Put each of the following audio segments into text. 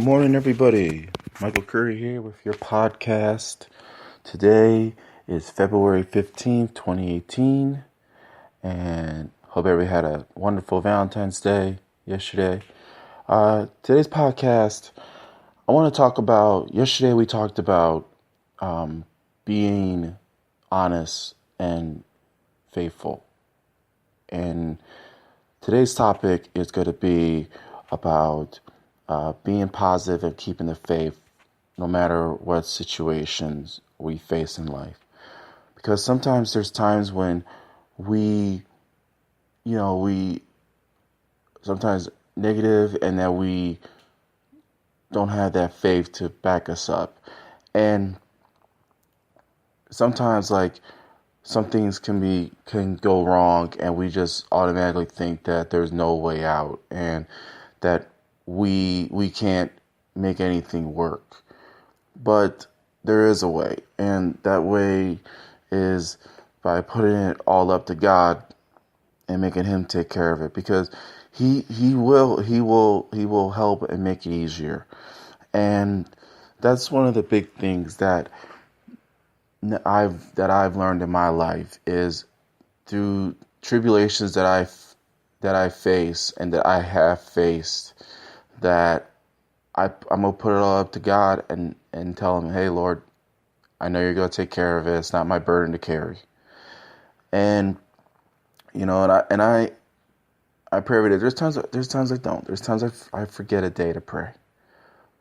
Good morning, everybody. Michael Curry here with your podcast. Today is February 15th, 2018, and hope everybody had a wonderful Valentine's Day yesterday. Today's podcast, I want to talk about, yesterday we talked about being honest and faithful. And today's topic is going to be about being positive and keeping the faith no matter what situations we face in life. Because sometimes there's times when we sometimes negative and that we don't have that faith to back us up. And sometimes some things can go wrong and we just automatically think that there's no way out and that we can't make anything work. But there is a way, and that way is by putting it all up to God and making Him take care of it, because He will help and make it easier. And that's one of the big things that I've learned in my life is through tribulations that I face and that I have faced, that I'm gonna put it all up to God and tell Him, hey Lord, I know You're gonna take care of it. It's not my burden to carry. And I pray every day. There's times I don't. There's times I forget a day to pray,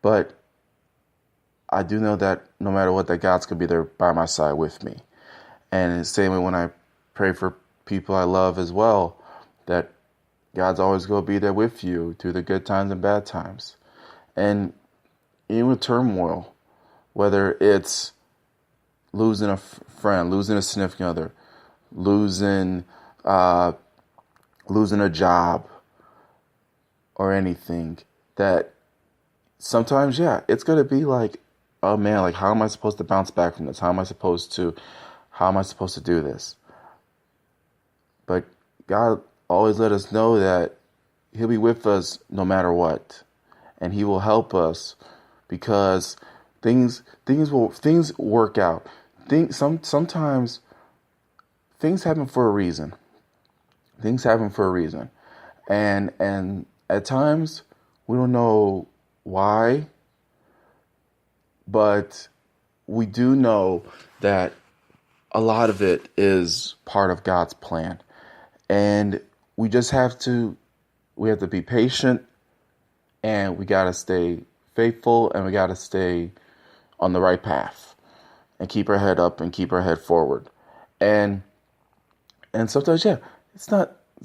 but I do know that no matter what, that God's gonna be there by my side with me. And the same way when I pray for people I love as well, that God's always going to be there with you through the good times and bad times. And even with turmoil, whether it's losing a friend, losing a significant other, losing a job or anything, that sometimes, it's going to be like, oh man, like how am I supposed to bounce back from this? How am I supposed to do this? But God always let us know that He'll be with us no matter what, and He will help us, because things work out. Sometimes things happen for a reason. And at times we don't know why, but we do know that a lot of it is part of God's plan. And we have to be patient, and we got to stay faithful, and we got to stay on the right path and keep our head up and keep our head forward. And sometimes,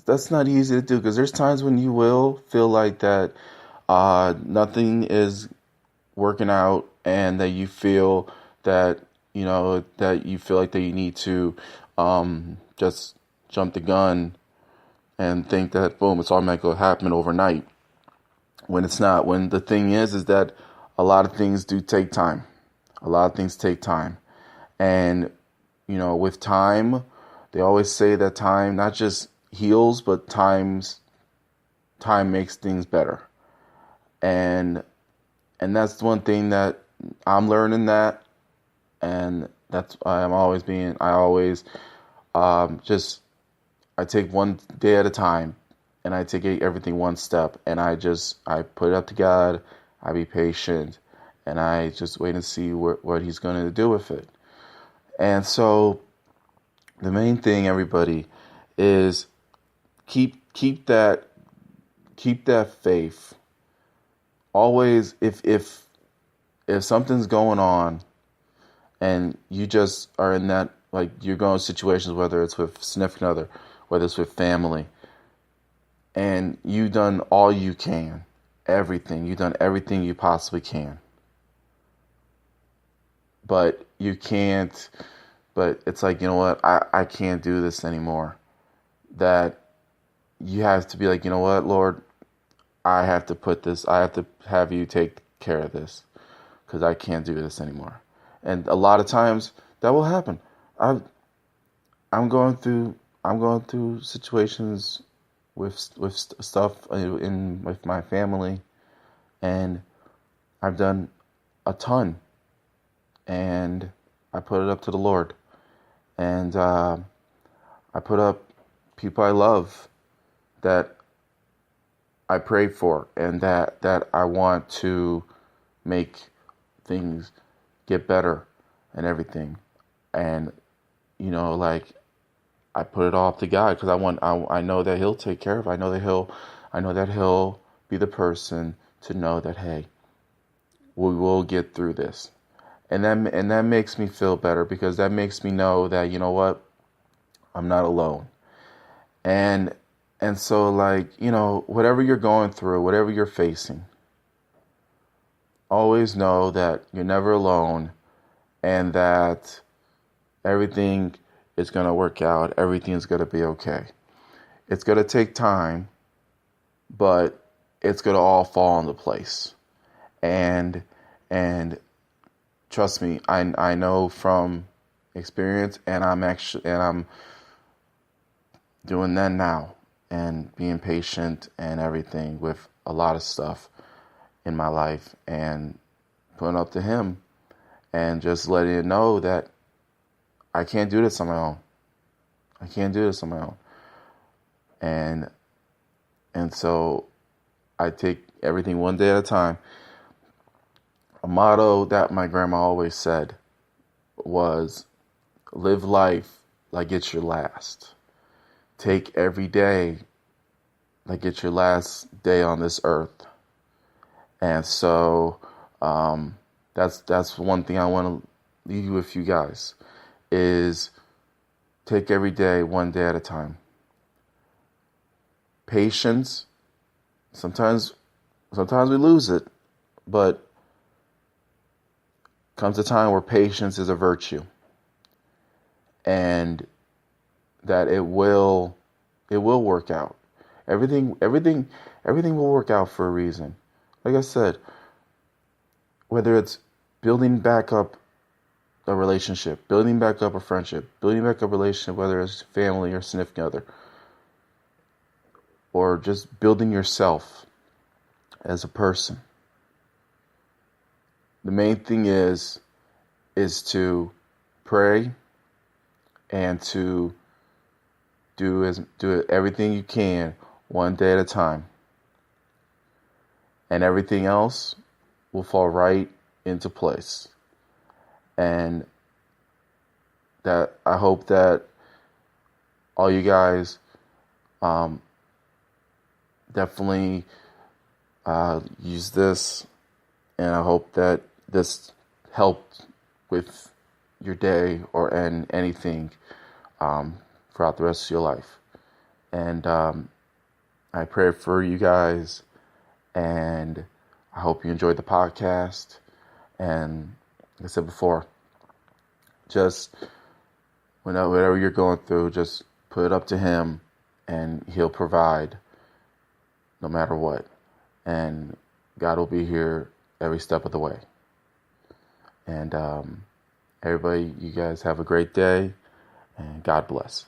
that's not easy to do, because there's times when you will feel like that nothing is working out, and that you feel that you need to just jump the gun and think that boom, it's automatically going to happen overnight, when it's not. When the thing is that a lot of things do take time. And with time, they always say that time not just heals, but time makes things better. And that's one thing that I'm learning, that, and that's why I take one day at a time, and I take everything one step, and I put it up to God. I be patient, and I just wait and see what He's going to do with it. And so the main thing, everybody, is keep that faith. Always, if something's going on and you just are in that, like, you're going through situations, whether it's with significant other, whether it's with family, and you've done all you can, you've done everything you possibly can, but it's like, you know what, I can't do this anymore. That you have to be like, you know what, Lord, I have to have You take care of this, because I can't do this anymore. And a lot of times that will happen. I'm going through situations with stuff with my family, and I've done a ton, and I put it up to the Lord. And I put up people I love that I pray for, and that I want to make things get better and everything. And, like, I put it all up to God because I know that He'll take care of it. I know that He'll be the person to know that, hey, we will get through this. And that makes me feel better, because that makes me know that, you know what, I'm not alone. And so, like, whatever you're going through, whatever you're facing, always know that you're never alone, and that everything is going to work out. Everything's going to be okay. It's going to take time, but it's going to all fall into place. And trust me, I know from experience, and I'm doing that now, and being patient and everything with a lot of stuff in my life, and putting up to Him, and just letting it know that I can't do this on my own. I can't do this on my own. And so I take everything one day at a time. A motto that my grandma always said was, live life like it's your last. Take every day like it's your last day on this earth. And so that's one thing I want to leave with you guys, is take every day one day at a time. Patience. Sometimes we lose it, but comes a time where patience is a virtue, and that it will work out. Everything will work out for a reason. Like I said, whether it's building back up a relationship, building back up a friendship, building back up a relationship, whether it's family or significant other, or just building yourself as a person. The main thing is to pray, and to do everything you can one day at a time. And everything else will fall right into place. And that I hope that all you guys definitely use this, and I hope that this helped with your day and anything throughout the rest of your life. And I pray for you guys, and I hope you enjoyed the podcast. And like I said before, just whatever you're going through, just put it up to Him, and He'll provide no matter what. And God will be here every step of the way. And everybody, you guys have a great day, and God bless.